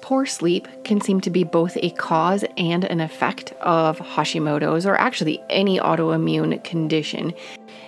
Poor sleep can seem to be both a cause and an effect of Hashimoto's, or actually any autoimmune condition.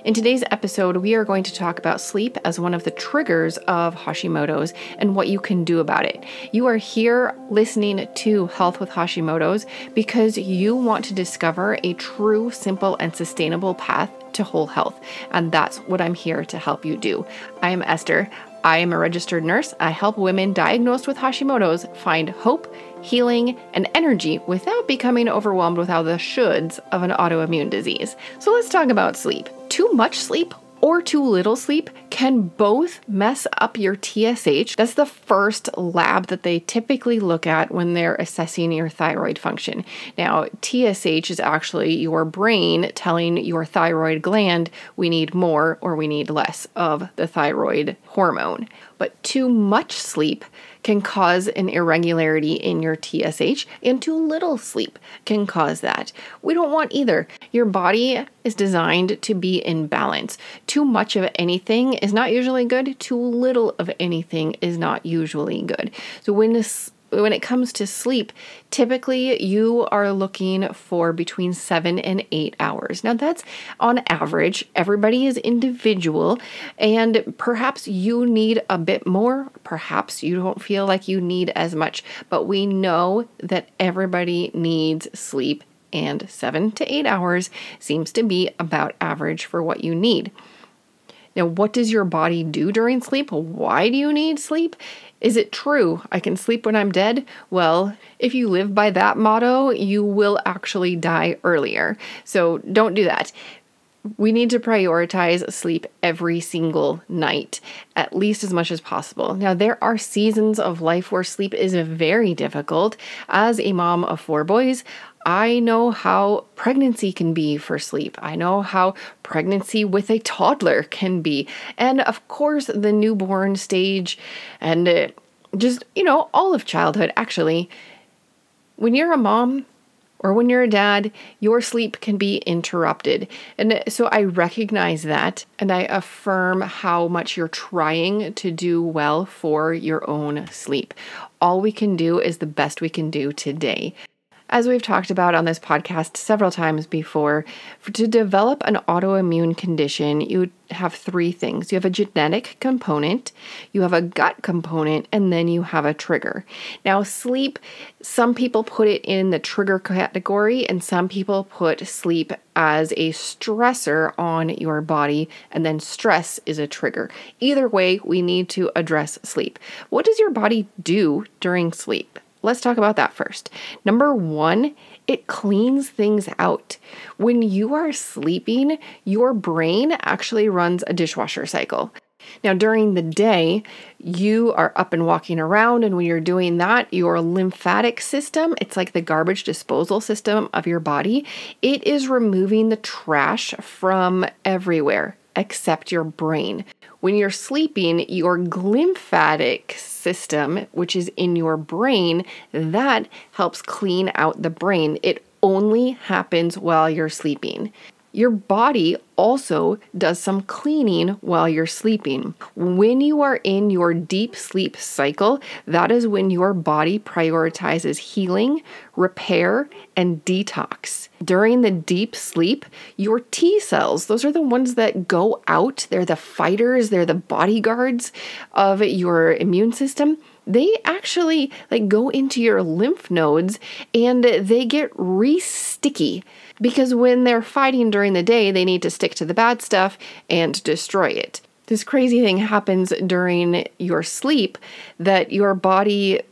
In today's episode, we are going to talk about sleep as one of the triggers of Hashimoto's and what you can do about it. You are here listening to Health with Hashimoto's because you want to discover a true, simple, and sustainable path to whole health. And that's what I'm here to help you do. I am Esther. I am a registered nurse. I help women diagnosed with Hashimoto's find hope, healing, and energy without becoming overwhelmed with all the shoulds of an autoimmune disease. So let's talk about sleep. Too much sleep or too little sleep can both mess up your TSH. That's the first lab that they typically look at when they're assessing your thyroid function. Now, TSH is actually your brain telling your thyroid gland we need more or we need less of the thyroid hormone. But too much sleep can cause an irregularity in your TSH, and too little sleep can cause that. We don't want either. Your body is designed to be in balance. Too much of anything is not usually good. Too little of anything is not usually good. So when it comes to sleep, typically you are looking for between 7 and 8 hours. Now that's on average. Everybody is individual, and perhaps you need a bit more. Perhaps you don't feel like you need as much, but we know that everybody needs sleep, and 7 to 8 hours seems to be about average for what you need. Now, what does your body do during sleep? Why do you need sleep? Is it true I can sleep when I'm dead? Well, if you live by that motto, you will actually die earlier. So don't do that. We need to prioritize sleep every single night, at least as much as possible. Now, there are seasons of life where sleep is very difficult. As a mom of 4 boys, I know how pregnancy can be for sleep. I know how pregnancy with a toddler can be. And of course, the newborn stage and all of childhood, actually. When you're a mom, or when you're a dad, your sleep can be interrupted. And so I recognize that, and I affirm how much you're trying to do well for your own sleep. All we can do is the best we can do today. As we've talked about on this podcast several times before, to develop an autoimmune condition, you have 3 things. You have a genetic component, you have a gut component, and then you have a trigger. Now, sleep, some people put it in the trigger category, and some people put sleep as a stressor on your body, and then stress is a trigger. Either way, we need to address sleep. What does your body do during sleep? Let's talk about that first. Number 1, it cleans things out. When you are sleeping, your brain actually runs a dishwasher cycle. Now, during the day, you are up and walking around, and when you're doing that, your lymphatic system, it's like the garbage disposal system of your body, it is removing the trash from everywhere except your brain. When you're sleeping, your glymphatic system, which is in your brain, that helps clean out the brain. It only happens while you're sleeping. Your body also does some cleaning while you're sleeping. When you are in your deep sleep cycle, that is when your body prioritizes healing, repair, and detox. During the deep sleep, your T cells, those are the ones that go out. They're the fighters, they're the bodyguards of your immune system. They actually go into your lymph nodes and they get re-sticky because when they're fighting during the day, they need to stick to the bad stuff and destroy it. This crazy thing happens during your sleep that your body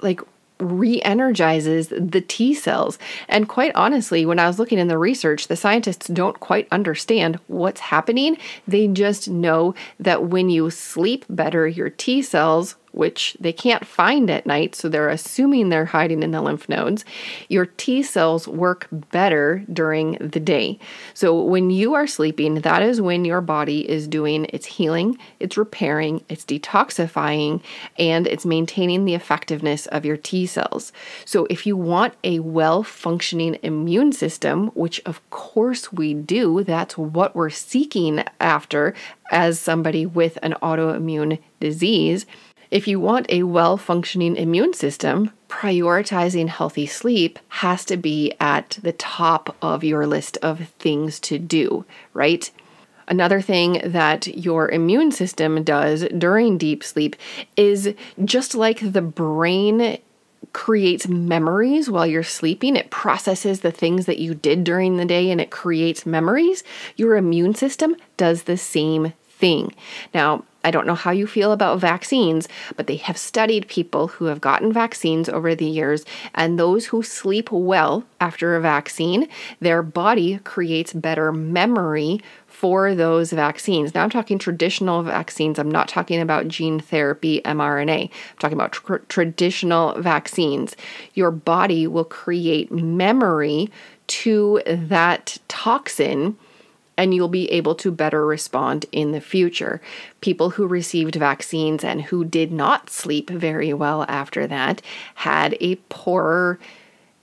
re-energizes the T cells. And quite honestly, when I was looking in the research, the scientists don't quite understand what's happening. They just know that when you sleep better, your T cells, which they can't find at night, so they're assuming they're hiding in the lymph nodes, your T cells work better during the day. So when you are sleeping, that is when your body is doing its healing, it's repairing, it's detoxifying, and it's maintaining the effectiveness of your T cells. So if you want a well-functioning immune system, which of course we do, that's what we're seeking after as somebody with an autoimmune disease. If you want a well-functioning immune system, prioritizing healthy sleep has to be at the top of your list of things to do, right? Another thing that your immune system does during deep sleep is just like the brain creates memories while you're sleeping. It processes the things that you did during the day and it creates memories. Your immune system does the same thing. Now, I don't know how you feel about vaccines, but they have studied people who have gotten vaccines over the years, and those who sleep well after a vaccine, their body creates better memory for those vaccines. Now I'm talking traditional vaccines. I'm not talking about gene therapy, mRNA. I'm talking about traditional vaccines. Your body will create memory to that toxin, and you'll be able to better respond in the future. People who received vaccines and who did not sleep very well after that had a poorer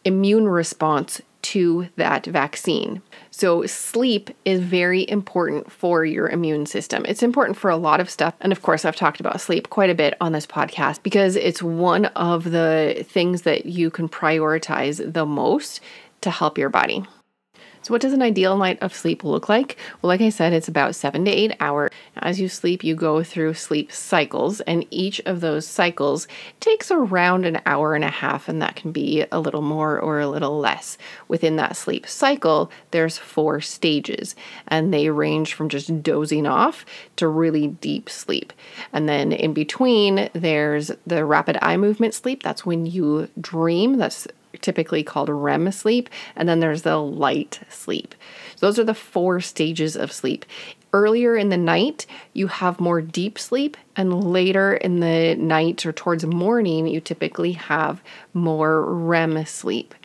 immune response to that vaccine. So sleep is very important for your immune system. It's important for a lot of stuff. And of course, I've talked about sleep quite a bit on this podcast because it's one of the things that you can prioritize the most to help your body. So what does an ideal night of sleep look like? Well, like I said, it's about 7 to 8 hours. As you sleep, you go through sleep cycles, and each of those cycles takes around an hour and a half, and that can be a little more or a little less. Within that sleep cycle, there's 4 stages, and they range from just dozing off to really deep sleep. And then in between, there's the rapid eye movement sleep. That's when you dream. That's typically called REM sleep, and then there's the light sleep. So those are the 4 stages of sleep. Earlier in the night, you have more deep sleep, and later in the night or towards morning, you typically have more REM sleep.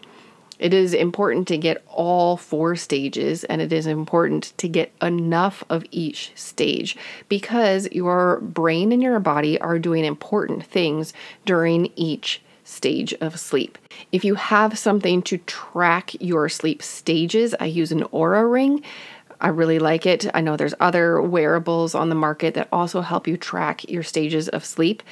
It is important to get all 4 stages, and it is important to get enough of each stage because your brain and your body are doing important things during each stage of sleep. If you have something to track your sleep stages, I use an Oura ring. I really like it. I know there's other wearables on the market that also help you track your stages of sleep.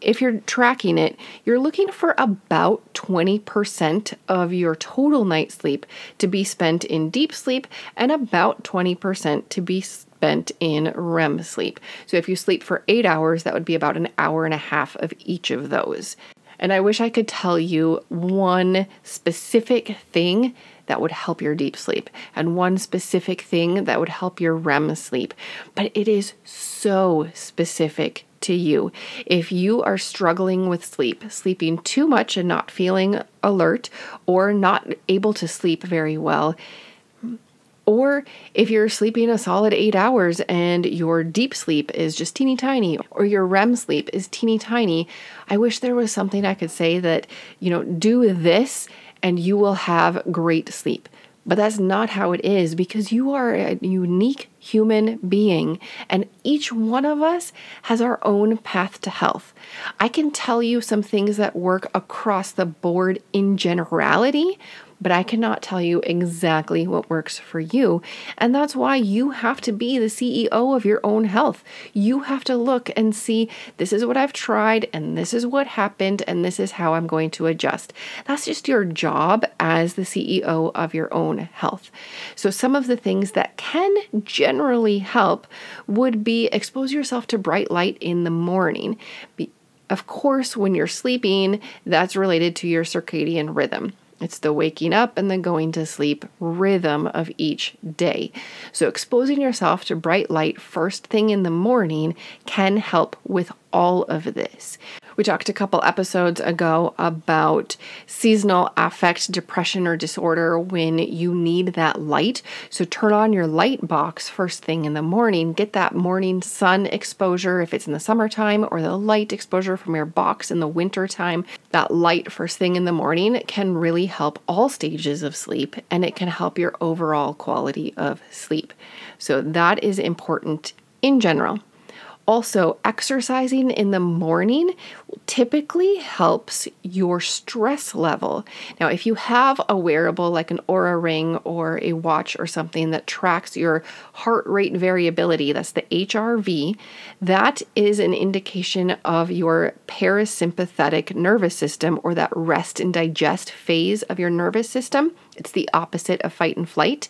If you're tracking it, you're looking for about 20% of your total night sleep to be spent in deep sleep and about 20% to be spent in REM sleep. So if you sleep for 8 hours, that would be about an hour and a half of each of those. And I wish I could tell you one specific thing that would help your deep sleep and one specific thing that would help your REM sleep, but it is so specific to you. If you are struggling with sleep, sleeping too much and not feeling alert, or not able to sleep very well, or if you're sleeping a solid 8 hours and your deep sleep is just teeny tiny, or your REM sleep is teeny tiny, I wish there was something I could say that, do this and you will have great sleep. But that's not how it is because you are a unique human being and each one of us has our own path to health. I can tell you some things that work across the board in generality, but I cannot tell you exactly what works for you. And that's why you have to be the CEO of your own health. You have to look and see, this is what I've tried, and this is what happened, and this is how I'm going to adjust. That's just your job as the CEO of your own health. So some of the things that can generally help would be expose yourself to bright light in the morning. Of course, when you're sleeping, that's related to your circadian rhythm. It's the waking up and the going to sleep rhythm of each day. So exposing yourself to bright light first thing in the morning can help with all of this. We talked a couple episodes ago about seasonal affect depression or disorder when you need that light. So turn on your light box first thing in the morning. Get that morning sun exposure if it's in the summertime, or the light exposure from your box in the wintertime. That light first thing in the morning can really help all stages of sleep, and it can help your overall quality of sleep. So that is important in general. Also, exercising in the morning typically helps your stress level. Now, if you have a wearable like an Oura Ring or a watch or something that tracks your heart rate variability, that's the HRV, that is an indication of your parasympathetic nervous system, or that rest and digest phase of your nervous system. It's the opposite of fight and flight.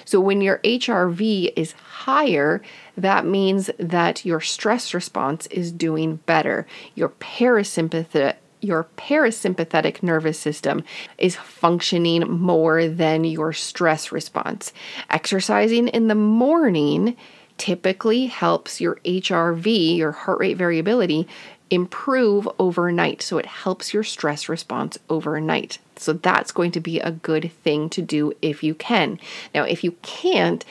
So when your HRV is higher, that means that your stress response is doing better. Your parasympathetic nervous system is functioning more than your stress response. Exercising in the morning typically helps your HRV, your heart rate variability, improve overnight. So it helps your stress response overnight. So that's going to be a good thing to do if you can. Now, if you can't,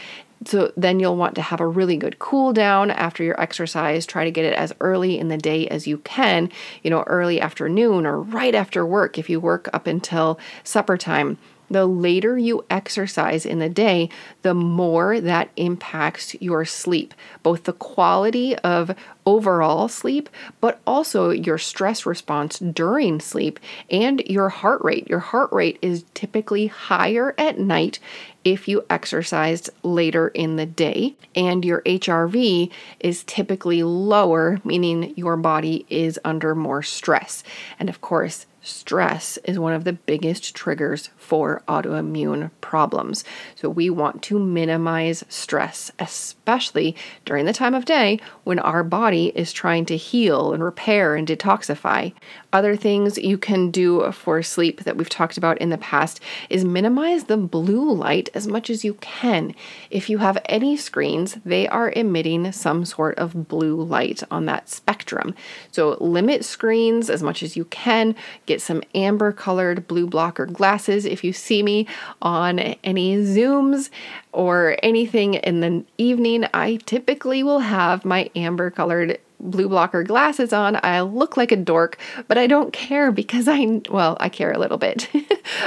so then you'll want to have a really good cool down after your exercise. Try to get it as early in the day as you can, early afternoon or right after work if you work up until supper time. The later you exercise in the day, the more that impacts your sleep, both the quality of overall sleep, but also your stress response during sleep and your heart rate. Your heart rate is typically higher at night if you exercised later in the day, and your HRV is typically lower, meaning your body is under more stress. And of course, stress is one of the biggest triggers for autoimmune problems. So we want to minimize stress, especially during the time of day when our body is trying to heal and repair and detoxify. Other things you can do for sleep that we've talked about in the past is minimize the blue light as much as you can. If you have any screens, they are emitting some sort of blue light on that spectrum. So limit screens as much as you can. Get some amber colored blue blocker glasses. If you see me on any Zooms or anything in the evening, I typically will have my amber colored blue blocker glasses on. I look like a dork, but I don't care because I care a little bit,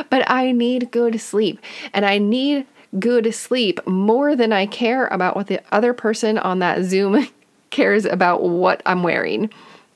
but I need good sleep, and I need good sleep more than I care about what the other person on that Zoom cares about what I'm wearing.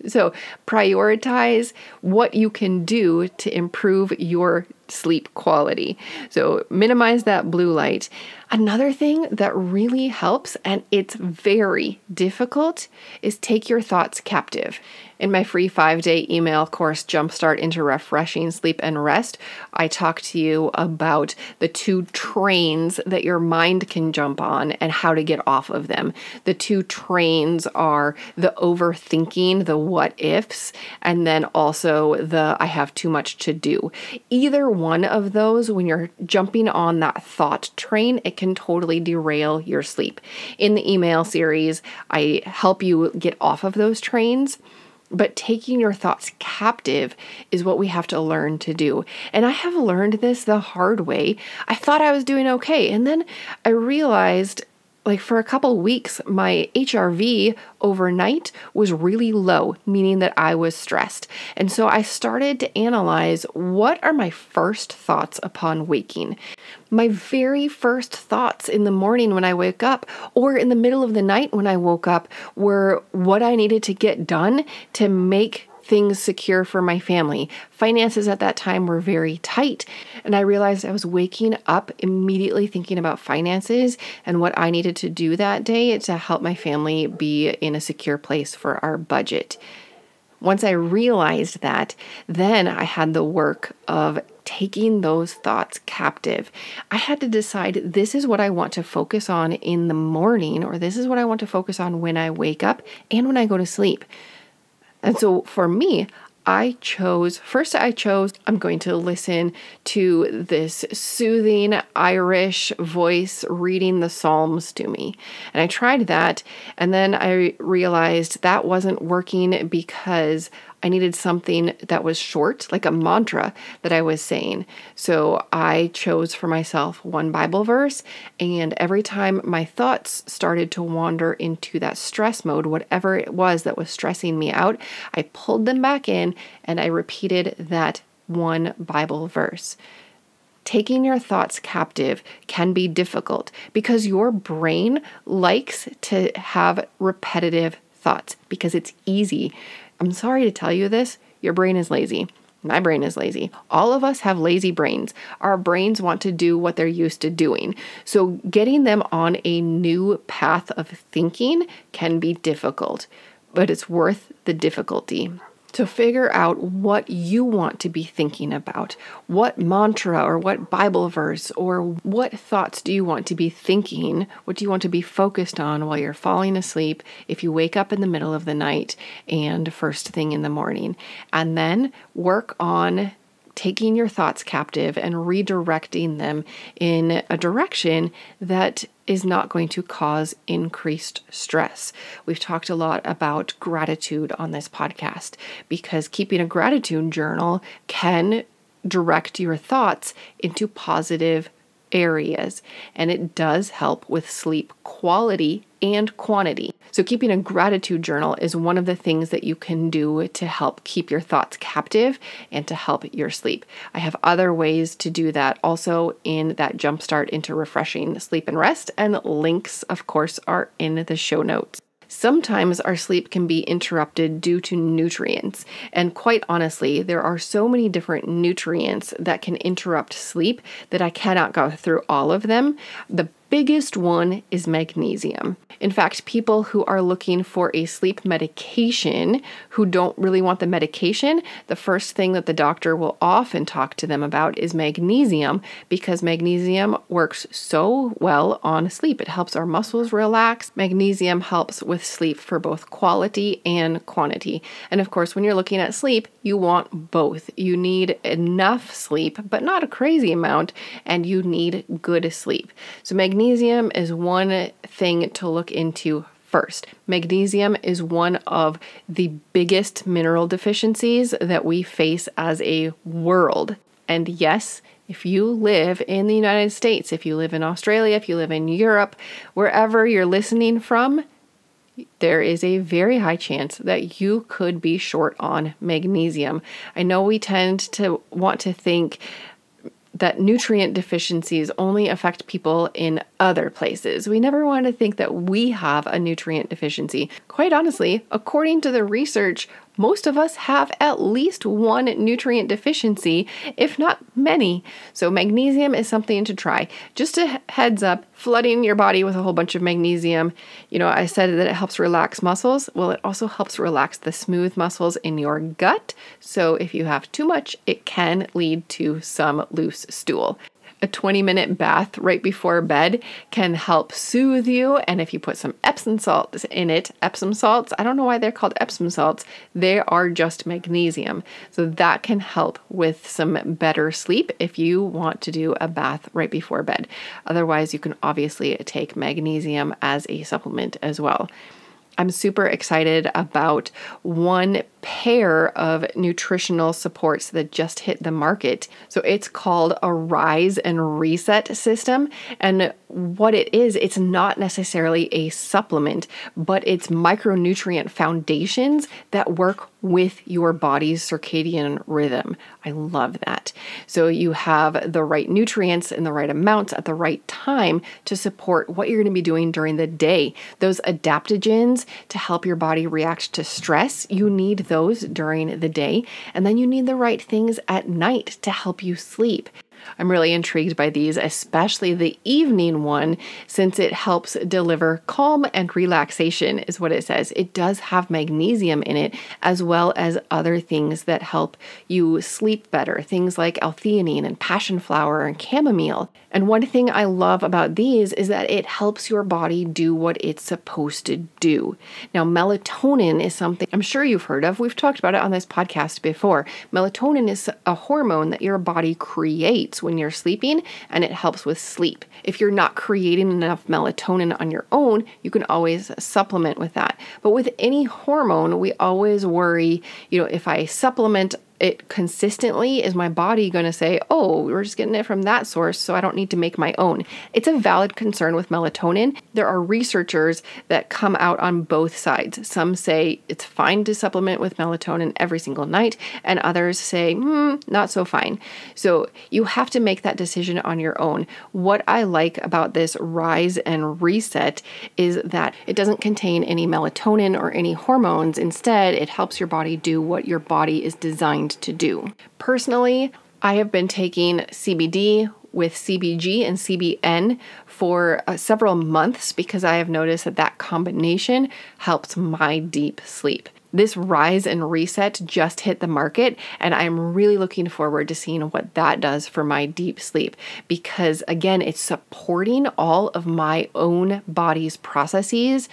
So prioritize what you can do to improve your sleep quality. So minimize that blue light. Another thing that really helps, and it's very difficult, is take your thoughts captive. In my free 5-day email course, Jumpstart into Refreshing Sleep and Rest, I talk to you about the 2 trains that your mind can jump on and how to get off of them. The 2 trains are the overthinking, the what ifs, and then also the I have too much to do. Either one of those, when you're jumping on that thought train, it can totally derail your sleep. In the email series, I help you get off of those trains. But taking your thoughts captive is what we have to learn to do. And I have learned this the hard way. I thought I was doing okay. And then I realized, for a couple weeks, my HRV overnight was really low, meaning that I was stressed. And so I started to analyze, what are my first thoughts upon waking? My very first thoughts in the morning when I wake up, or in the middle of the night when I woke up, were what I needed to get done to make things secure for my family. Finances at that time were very tight, and I realized I was waking up immediately thinking about finances and what I needed to do that day to help my family be in a secure place for our budget. Once I realized that, then I had the work of taking those thoughts captive. I had to decide, this is what I want to focus on in the morning, or this is what I want to focus on when I wake up and when I go to sleep. And so for me, I chose, I'm going to listen to this soothing Irish voice reading the Psalms to me. And I tried that, and then I realized that wasn't working because I needed something that was short, like a mantra that I was saying. So I chose for myself one Bible verse, and every time my thoughts started to wander into that stress mode, whatever it was that was stressing me out, I pulled them back in and I repeated that one Bible verse. Taking your thoughts captive can be difficult because your brain likes to have repetitive thoughts because it's easy. I'm sorry to tell you this, your brain is lazy. My brain is lazy. All of us have lazy brains. Our brains want to do what they're used to doing. So getting them on a new path of thinking can be difficult, but it's worth the difficulty. So figure out what you want to be thinking about. What mantra or what Bible verse or what thoughts do you want to be thinking? What do you want to be focused on while you're falling asleep if you wake up in the middle of the night and first thing in the morning? And then work on taking your thoughts captive and redirecting them in a direction that is not going to cause increased stress. We've talked a lot about gratitude on this podcast because keeping a gratitude journal can direct your thoughts into positive areas, and it does help with sleep quality and quantity. So keeping a gratitude journal is one of the things that you can do to help keep your thoughts captive and to help your sleep. I have other ways to do that also in that jumpstart into refreshing sleep and rest, and links, of course, are in the show notes. Sometimes our sleep can be interrupted due to nutrients. And quite honestly, there are so many different nutrients that can interrupt sleep that I cannot go through all of them. The biggest one is magnesium. In fact, people who are looking for a sleep medication who don't really want the medication, the first thing that the doctor will often talk to them about is magnesium, because magnesium works so well on sleep. It helps our muscles relax. Magnesium helps with sleep for both quality and quantity. And of course, when you're looking at sleep, you want both. You need enough sleep, but not a crazy amount, and you need good sleep. So magnesium is one thing to look into first. Magnesium is one of the biggest mineral deficiencies that we face as a world. And yes, if you live in the United States, if you live in Australia, if you live in Europe, wherever you're listening from, there is a very high chance that you could be short on magnesium. I know we tend to want to think that nutrient deficiencies only affect people in other places. We never want to think that we have a nutrient deficiency. Quite honestly, according to the research, most of us have at least one nutrient deficiency, if not many. So magnesium is something to try. Just a heads up, flooding your body with a whole bunch of magnesium. I said that it helps relax muscles. Well, it also helps relax the smooth muscles in your gut. So if you have too much, it can lead to some loose stool. A 20-minute bath right before bed can help soothe you. And if you put some Epsom salts in it, Epsom salts, I don't know why they're called Epsom salts, they are just magnesium. So that can help with some better sleep if you want to do a bath right before bed. Otherwise, you can obviously take magnesium as a supplement as well. I'm super excited about one pair of nutritional supports that just hit the market. So it's called a Rise and Reset system. And what it is, it's not necessarily a supplement, but it's micronutrient foundations that work with your body's circadian rhythm. I love that. So you have the right nutrients in the right amounts at the right time to support what you're going to be doing during the day. Those adaptogens to help your body react to stress, you need those during the day. And then you need the right things at night to help you sleep. I'm really intrigued by these, especially the evening one, since it helps deliver calm and relaxation, is what it says. It does have magnesium in it, as well as other things that help you sleep better, things like L-theanine and passion flower and chamomile. And one thing I love about these is that it helps your body do what it's supposed to do. Now, melatonin is something I'm sure you've heard of. We've talked about it on this podcast before. Melatonin is a hormone that your body creates when you're sleeping, and it helps with sleep. If you're not creating enough melatonin on your own, you can always supplement with that. But with any hormone, we always worry, if I supplement it consistently, is my body going to say, oh, we're just getting it from that source, so I don't need to make my own? It's a valid concern with melatonin. There are researchers that come out on both sides. Some say it's fine to supplement with melatonin every single night, and others say, not so fine. So you have to make that decision on your own. What I like about this Rise and Reset is that it doesn't contain any melatonin or any hormones. Instead, it helps your body do what your body is designed to do. Personally, I have been taking CBD with CBG and CBN for several months because I have noticed that combination helps my deep sleep. This Rise and Reset just hit the market, and I'm really looking forward to seeing what that does for my deep sleep because, again, it's supporting all of my own body's processes.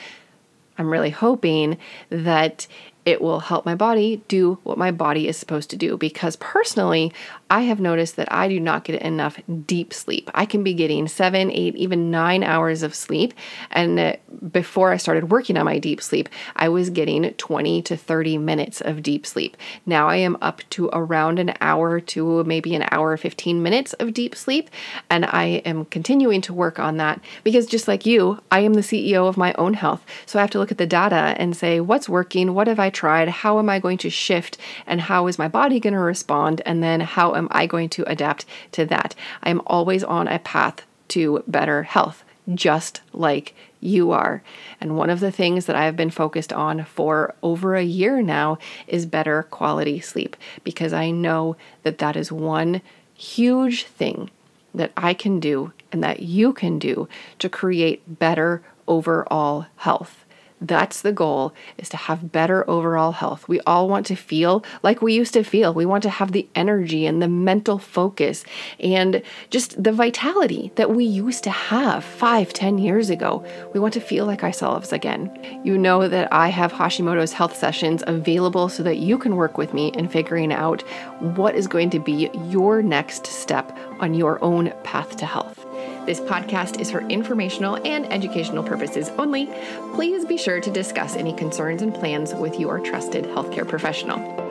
I'm really hoping that it will help my body do what my body is supposed to do because personally, I have noticed that I do not get enough deep sleep. I can be getting 7, 8, even 9 hours of sleep. And before I started working on my deep sleep, I was getting 20 to 30 minutes of deep sleep. Now I am up to around an hour to maybe an hour, 15 minutes of deep sleep. And I am continuing to work on that because just like you, I am the CEO of my own health. So I have to look at the data and say, what's working? What have I tried? How am I going to shift? And how is my body going to respond? And then how am I going to adapt to that? I am always on a path to better health, just like you are. And one of the things that I've been focused on for over a year now is better quality sleep, because I know that that is one huge thing that I can do and that you can do to create better overall health. That's the goal, is to have better overall health. We all want to feel like we used to feel. We want to have the energy and the mental focus and just the vitality that we used to have 5, 10 years ago. We want to feel like ourselves again. You know that I have Hashimoto's health sessions available so that you can work with me in figuring out what is going to be your next step on your own path to health. This podcast is for informational and educational purposes only. Please be sure to discuss any concerns and plans with your trusted healthcare professional.